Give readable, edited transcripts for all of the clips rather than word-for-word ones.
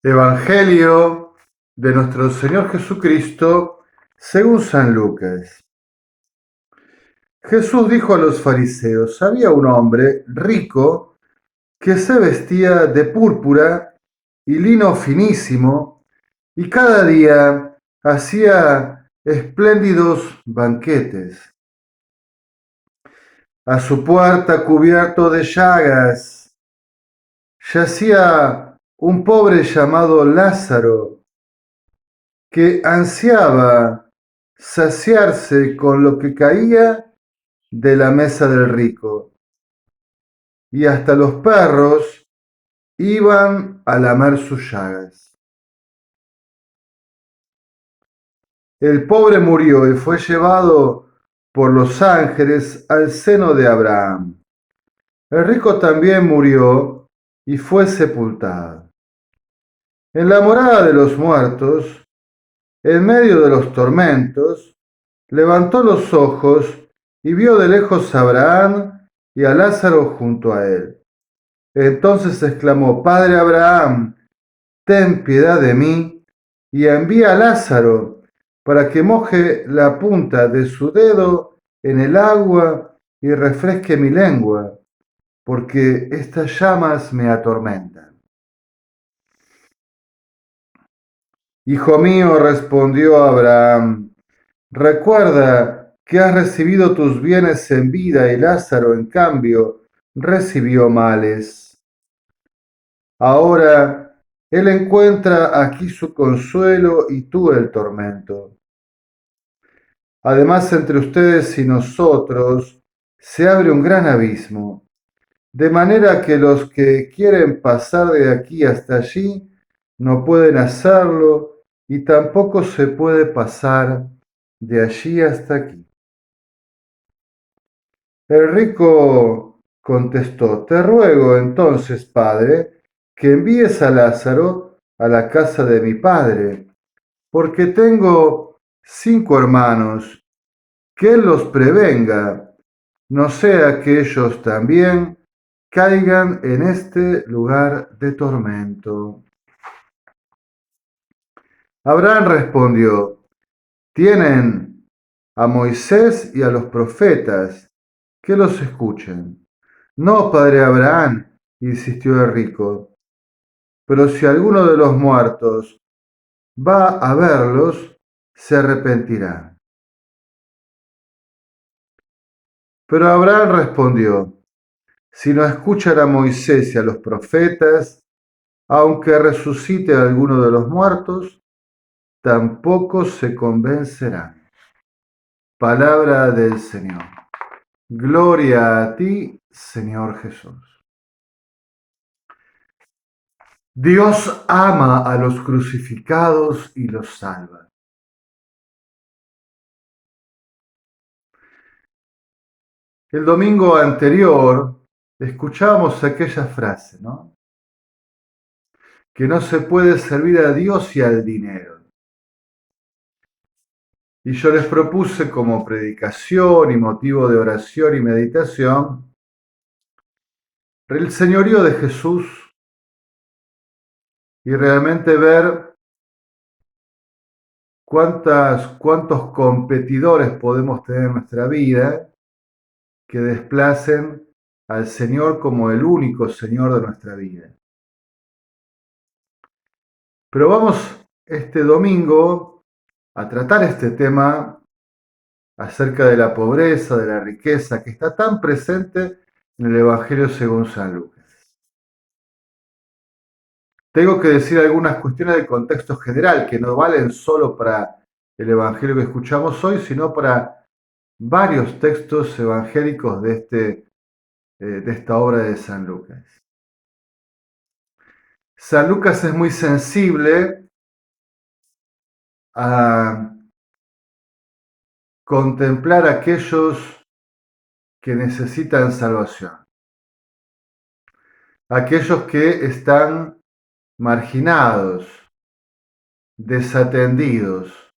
Evangelio de nuestro Señor Jesucristo según San Lucas. Jesús dijo a los fariseos: había un hombre rico que se vestía de púrpura y lino finísimo y cada día hacía espléndidos banquetes. A su puerta, cubierto de llagas, yacía un pobre llamado Lázaro, que ansiaba saciarse con lo que caía de la mesa del rico, y hasta los perros iban a lamer sus llagas. El pobre murió y fue llevado por los ángeles al seno de Abraham. El rico también murió y fue sepultado. En la morada de los muertos, en medio de los tormentos, levantó los ojos y vio de lejos a Abraham y a Lázaro junto a él. Entonces exclamó: Padre Abraham, ten piedad de mí y envía a Lázaro para que moje la punta de su dedo en el agua y refresque mi lengua, porque estas llamas me atormentan. Hijo mío, respondió Abraham, recuerda que has recibido tus bienes en vida y Lázaro, en cambio, recibió males. Ahora él encuentra aquí su consuelo y tú el tormento. Además, entre ustedes y nosotros se abre un gran abismo, de manera que los que quieren pasar de aquí hasta allí no pueden hacerlo y tampoco se puede pasar de allí hasta aquí. El rico contestó: te ruego entonces, padre, que envíes a Lázaro a la casa de mi padre, porque tengo 5 hermanos, que él los prevenga, no sea que ellos también caigan en este lugar de tormento. Abraham respondió: tienen a Moisés y a los profetas, que los escuchen. No, padre Abraham, insistió el rico, pero si alguno de los muertos va a verlos, se arrepentirá. Pero Abraham respondió: si no escuchan a Moisés y a los profetas, aunque resucite alguno de los muertos, tampoco se convencerán. Palabra del Señor. Gloria a ti, Señor Jesús. Dios ama a los crucificados y los salva. El domingo anterior escuchábamos aquella frase, ¿no? Que no se puede servir a Dios y al dinero. Y yo les propuse como predicación y motivo de oración y meditación el señorío de Jesús y realmente ver cuántos competidores podemos tener en nuestra vida que desplacen al Señor como el único Señor de nuestra vida. Pero vamos este domingo a tratar este tema acerca de la pobreza, de la riqueza, que está tan presente en el Evangelio según San Lucas. Tengo que decir algunas cuestiones de contexto general que no valen solo para el Evangelio que escuchamos hoy, sino para varios textos evangélicos de esta obra de San Lucas. San Lucas es muy sensible a contemplar a aquellos que necesitan salvación, aquellos que están marginados, desatendidos,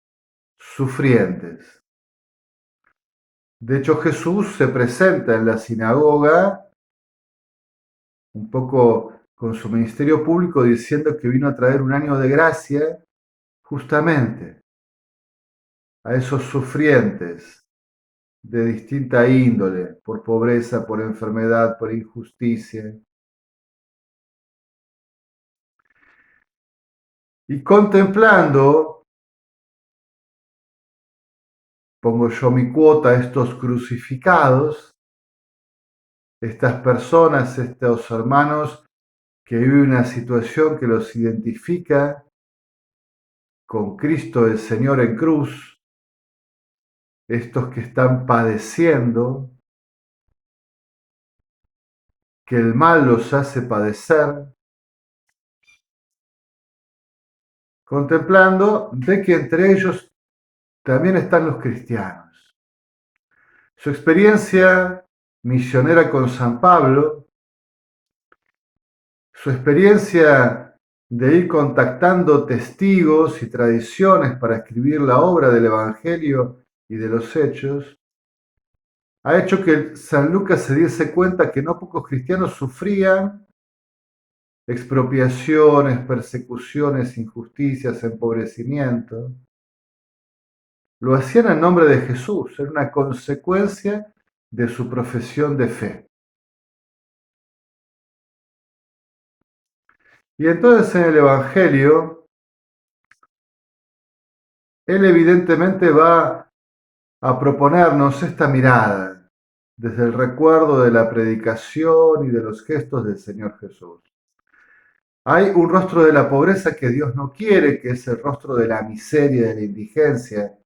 sufrientes. De hecho, Jesús se presenta en la sinagoga un poco con su ministerio público diciendo que vino a traer un año de gracia justamente a esos sufrientes de distinta índole, por pobreza, por enfermedad, por injusticia. Y contemplando, pongo yo mi cuota, estos crucificados, estas personas, estos hermanos que viven una situación que los identifica con Cristo el Señor en cruz, estos que están padeciendo, que el mal los hace padecer, contemplando de que entre ellos también están los cristianos. Su experiencia misionera con San Pablo, su experiencia de ir contactando testigos y tradiciones para escribir la obra del Evangelio y de los Hechos, ha hecho que San Lucas se diese cuenta que no pocos cristianos sufrían expropiaciones, persecuciones, injusticias, empobrecimiento. Lo hacían en nombre de Jesús, era una consecuencia de su profesión de fe. Y entonces en el Evangelio, él evidentemente va a proponernos esta mirada desde el recuerdo de la predicación y de los gestos del Señor Jesús. Hay un rostro de la pobreza que Dios no quiere, que es el rostro de la miseria, de la indigencia,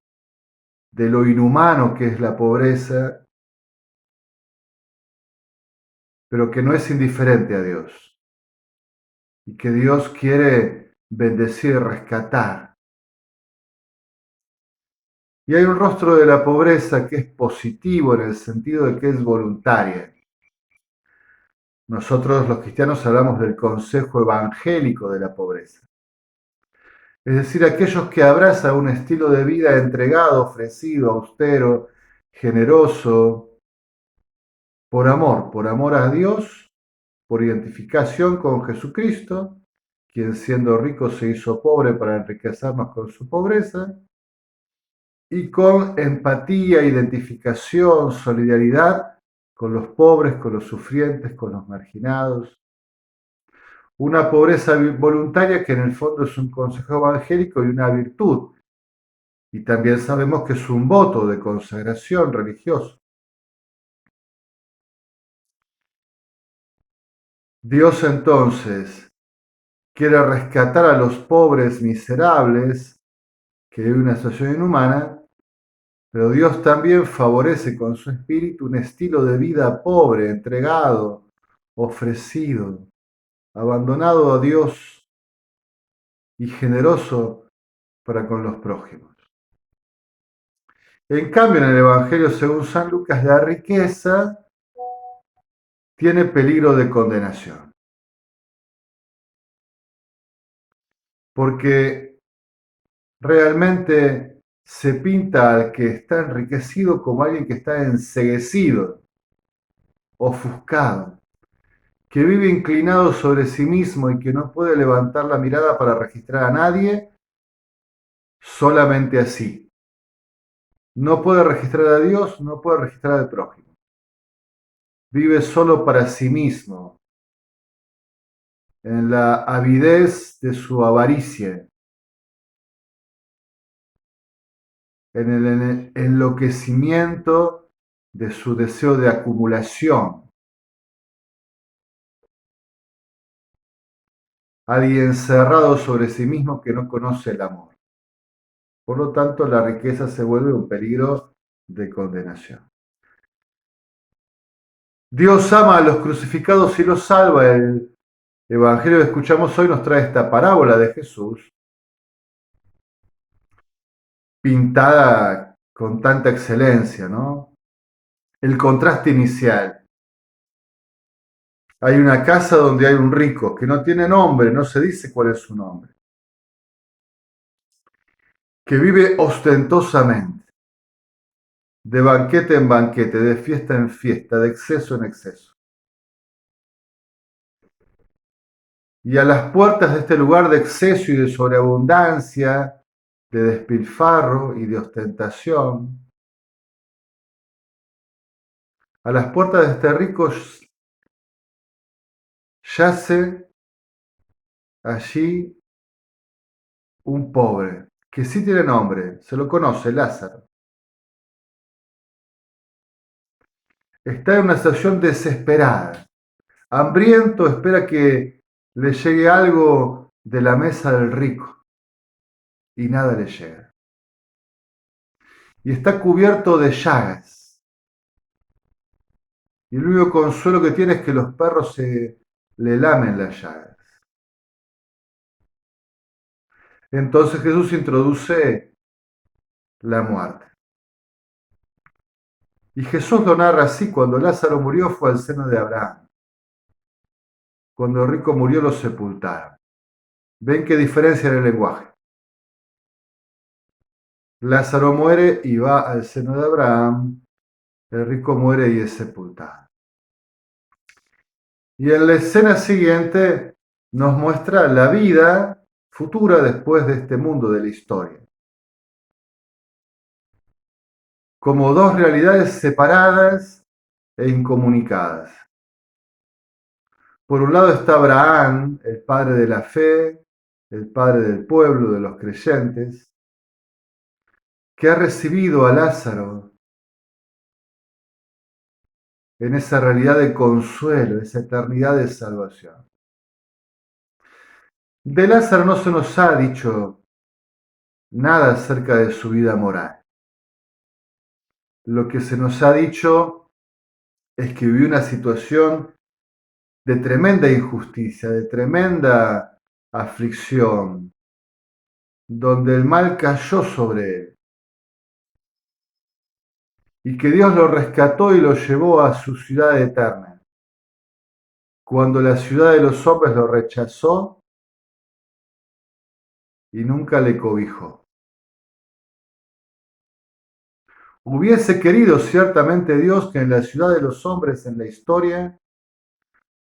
de lo inhumano que es la pobreza, pero que no es indiferente a Dios y que Dios quiere bendecir, rescatar. Y hay un rostro de la pobreza que es positivo en el sentido de que es voluntaria. Nosotros los cristianos hablamos del consejo evangélico de la pobreza. Es decir, aquellos que abrazan un estilo de vida entregado, ofrecido, austero, generoso, por amor a Dios, por identificación con Jesucristo, quien siendo rico se hizo pobre para enriquecernos con su pobreza, y con empatía, identificación, solidaridad con los pobres, con los sufrientes, con los marginados. Una pobreza voluntaria que en el fondo es un consejo evangélico y una virtud. Y también sabemos que es un voto de consagración religioso. Dios entonces quiere rescatar a los pobres miserables que viven una situación inhumana, pero Dios también favorece con su espíritu un estilo de vida pobre, entregado, ofrecido, abandonado a Dios y generoso para con los prójimos. En cambio, en el Evangelio según San Lucas, la riqueza tiene peligro de condenación, porque realmente se pinta al que está enriquecido como alguien que está enceguecido, ofuscado, que vive inclinado sobre sí mismo y que no puede levantar la mirada para registrar a nadie, solamente así. No puede registrar a Dios, no puede registrar al prójimo. Vive solo para sí mismo, en la avidez de su avaricia, en el enloquecimiento de su deseo de acumulación. Alguien cerrado sobre sí mismo que no conoce el amor. Por lo tanto, la riqueza se vuelve un peligro de condenación. Dios ama a los crucificados y los salva. El Evangelio que escuchamos hoy nos trae esta parábola de Jesús, pintada con tanta excelencia, ¿no? El contraste inicial. Hay una casa donde hay un rico que no tiene nombre, no se dice cuál es su nombre, que vive ostentosamente, de banquete en banquete, de fiesta en fiesta, de exceso en exceso. Y a las puertas de este lugar de exceso y de sobreabundancia, de despilfarro y de ostentación, a las puertas de este rico yace allí un pobre, que sí tiene nombre, se lo conoce, Lázaro. Está en una situación desesperada, hambriento, espera que le llegue algo de la mesa del rico y nada le llega. Y está cubierto de llagas. Y el único consuelo que tiene es que los perros se le lamen las llagas. Entonces Jesús introduce la muerte. Y Jesús lo narra así: cuando Lázaro murió fue al seno de Abraham. Cuando el rico murió lo sepultaron. ¿Ven qué diferencia en el lenguaje? Lázaro muere y va al seno de Abraham. El rico muere y es sepultado. Y en la escena siguiente nos muestra la vida futura después de este mundo de la historia, como dos realidades separadas e incomunicadas. Por un lado está Abraham, el padre de la fe, el padre del pueblo, de los creyentes, que ha recibido a Lázaro en esa realidad de consuelo, esa eternidad de salvación. De Lázaro no se nos ha dicho nada acerca de su vida moral. Lo que se nos ha dicho es que vivió una situación de tremenda injusticia, de tremenda aflicción, donde el mal cayó sobre él y que Dios lo rescató y lo llevó a su ciudad eterna. Cuando la ciudad de los hombres lo rechazó y nunca le cobijó. Hubiese querido ciertamente Dios que en la ciudad de los hombres en la historia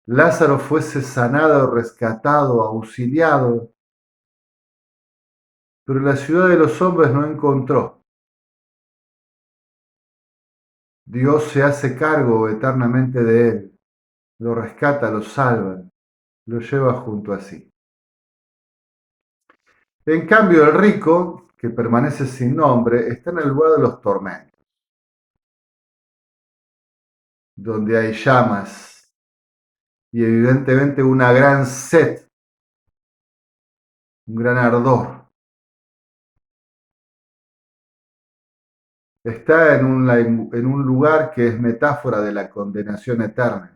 Lázaro fuese sanado, rescatado, auxiliado, pero la ciudad de los hombres no encontró. Dios se hace cargo eternamente de él, lo rescata, lo salva, lo lleva junto a sí. En cambio, el rico, que permanece sin nombre, está en el lugar de los tormentos, donde hay llamas y evidentemente una gran sed, un gran ardor. Está en un lugar que es metáfora de la condenación eterna.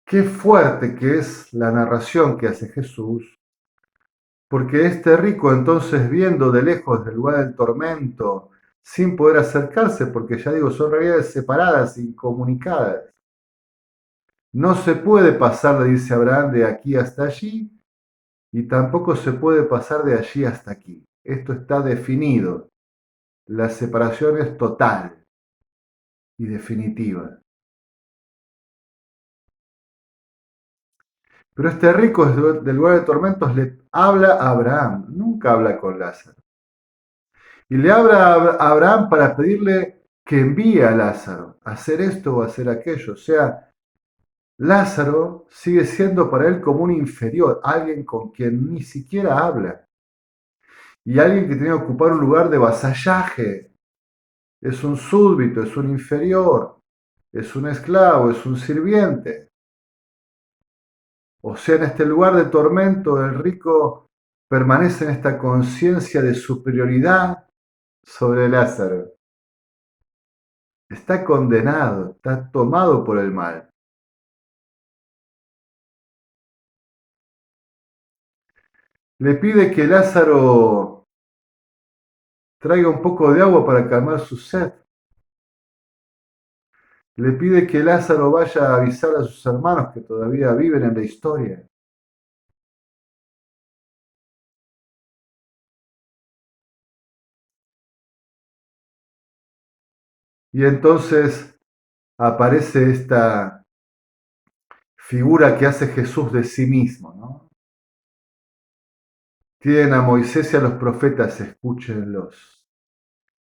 Qué fuerte que es la narración que hace Jesús, porque este rico entonces viendo de lejos del lugar del tormento, sin poder acercarse, porque ya digo, son realidades separadas, incomunicadas. No se puede pasar, le dice Abraham, de aquí hasta allí, y tampoco se puede pasar de allí hasta aquí. Esto está definido. La separación es total y definitiva. Pero este rico del lugar de tormentos le habla a Abraham, nunca habla con Lázaro. Y le habla a Abraham para pedirle que envíe a Lázaro a hacer esto o a hacer aquello. O sea, Lázaro sigue siendo para él como un inferior, alguien con quien ni siquiera habla. Y alguien que tiene que ocupar un lugar de vasallaje. Es un súbdito, es un inferior, es un esclavo, es un sirviente. O sea, en este lugar de tormento, el rico permanece en esta conciencia de superioridad sobre Lázaro. Está condenado, está tomado por el mal. Le pide que Lázaro traiga un poco de agua para calmar su sed. Le pide que Lázaro vaya a avisar a sus hermanos que todavía viven en la historia. Y entonces aparece esta figura que hace Jesús de sí mismo, ¿no? Tienen a Moisés y a los profetas, escúchenlos.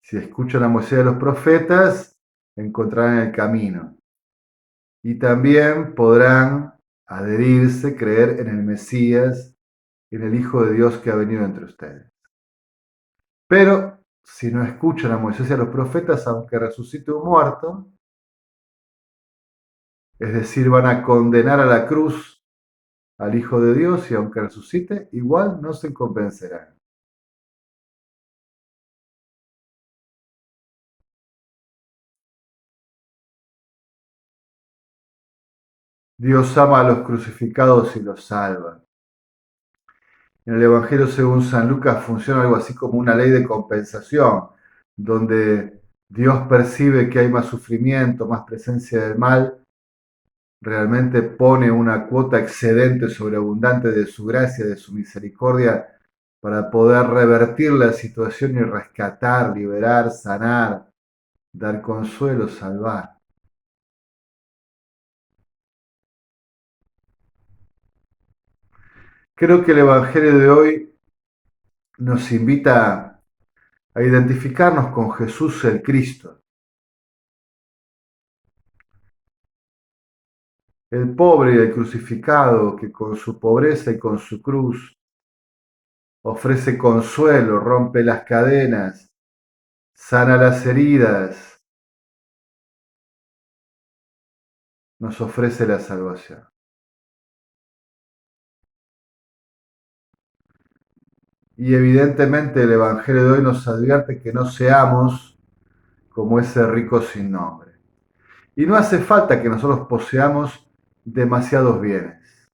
Si escuchan a Moisés y a los profetas, encontrarán el camino. Y también podrán adherirse, creer en el Mesías, en el Hijo de Dios que ha venido entre ustedes. Pero si no escuchan a Moisés y a los profetas, aunque resucite un muerto, es decir, van a condenar a la cruz al Hijo de Dios y aunque resucite, igual no se convencerán. Dios ama a los crucificados y los salva. En el Evangelio según San Lucas funciona algo así como una ley de compensación, donde Dios percibe que hay más sufrimiento, más presencia del mal, realmente pone una cuota excedente, sobreabundante de su gracia, de su misericordia, para poder revertir la situación y rescatar, liberar, sanar, dar consuelo, salvar. Creo que el Evangelio de hoy nos invita a identificarnos con Jesús el Cristo, el pobre y el crucificado que con su pobreza y con su cruz ofrece consuelo, rompe las cadenas, sana las heridas, nos ofrece la salvación. Y evidentemente el Evangelio de hoy nos advierte que no seamos como ese rico sin nombre. Y no hace falta que nosotros poseamos demasiados bienes.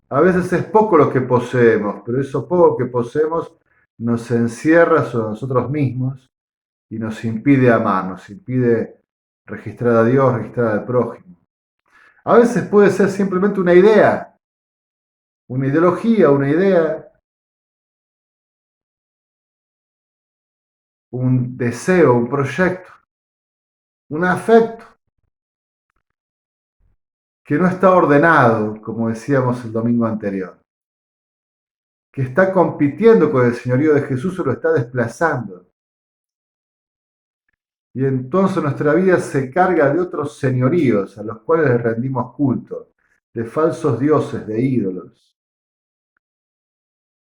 A veces es poco lo que poseemos, pero eso poco que poseemos nos encierra sobre nosotros mismos y nos impide amar, nos impide registrar a Dios, registrar al prójimo. A veces puede ser simplemente una ideología, una idea, un deseo, un proyecto, un afecto que no está ordenado, como decíamos el domingo anterior, que está compitiendo con el señorío de Jesús o lo está desplazando. Y entonces nuestra vida se carga de otros señoríos a los cuales le rendimos culto, de falsos dioses, de ídolos.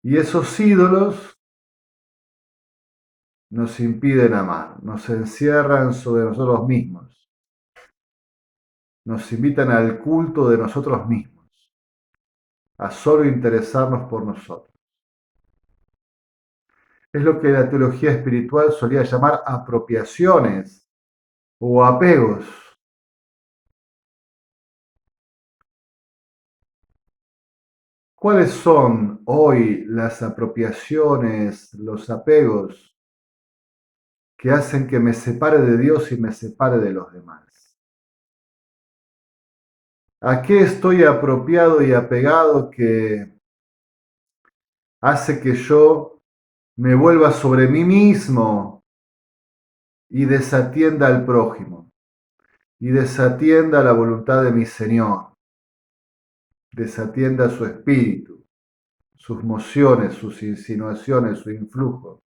Y esos ídolos nos impiden amar, nos encierran sobre nosotros mismos, nos invitan al culto de nosotros mismos, a solo interesarnos por nosotros. Es lo que la teología espiritual solía llamar apropiaciones o apegos. ¿Cuáles son hoy las apropiaciones, los apegos que hacen que me separe de Dios y me separe de los demás? ¿A qué estoy apropiado y apegado que hace que yo me vuelva sobre mí mismo y desatienda al prójimo y desatienda la voluntad de mi Señor, desatienda su espíritu, sus mociones, sus insinuaciones, su influjo?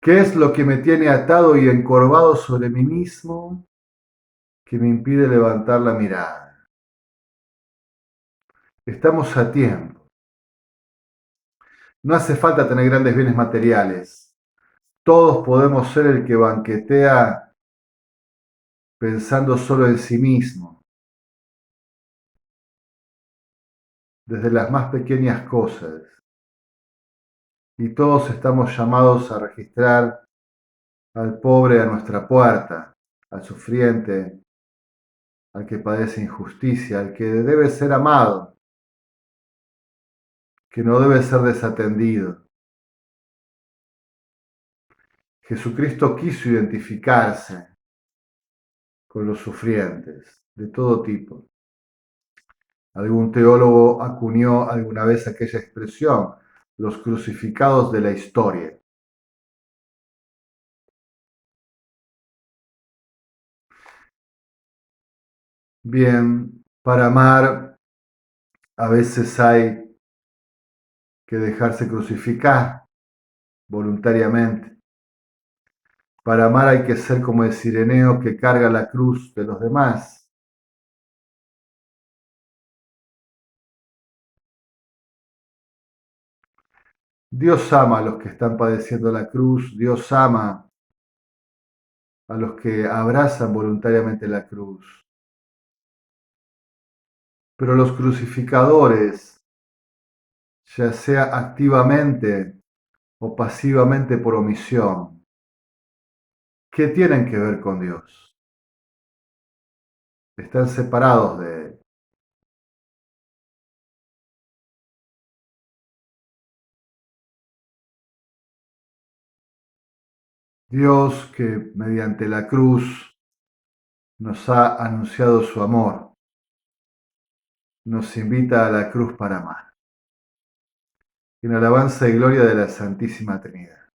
¿Qué es lo que me tiene atado y encorvado sobre mí mismo que me impide levantar la mirada? Estamos a tiempo. No hace falta tener grandes bienes materiales. Todos podemos ser el que banquetea pensando solo en sí mismo, desde las más pequeñas cosas. Y todos estamos llamados a registrar al pobre a nuestra puerta, al sufriente, al que padece injusticia, al que debe ser amado, que no debe ser desatendido. Jesucristo quiso identificarse con los sufrientes de todo tipo. Algún teólogo acuñó alguna vez aquella expresión, los crucificados de la historia. Bien, para amar a veces hay que dejarse crucificar voluntariamente. Para amar hay que ser como el sireneo que carga la cruz de los demás. Dios ama a los que están padeciendo la cruz, Dios ama a los que abrazan voluntariamente la cruz. Pero los crucificadores, ya sea activamente o pasivamente por omisión, ¿qué tienen que ver con Dios? Están separados de Él. Dios que mediante la cruz nos ha anunciado su amor, nos invita a la cruz para amar. En alabanza y gloria de la Santísima Trinidad.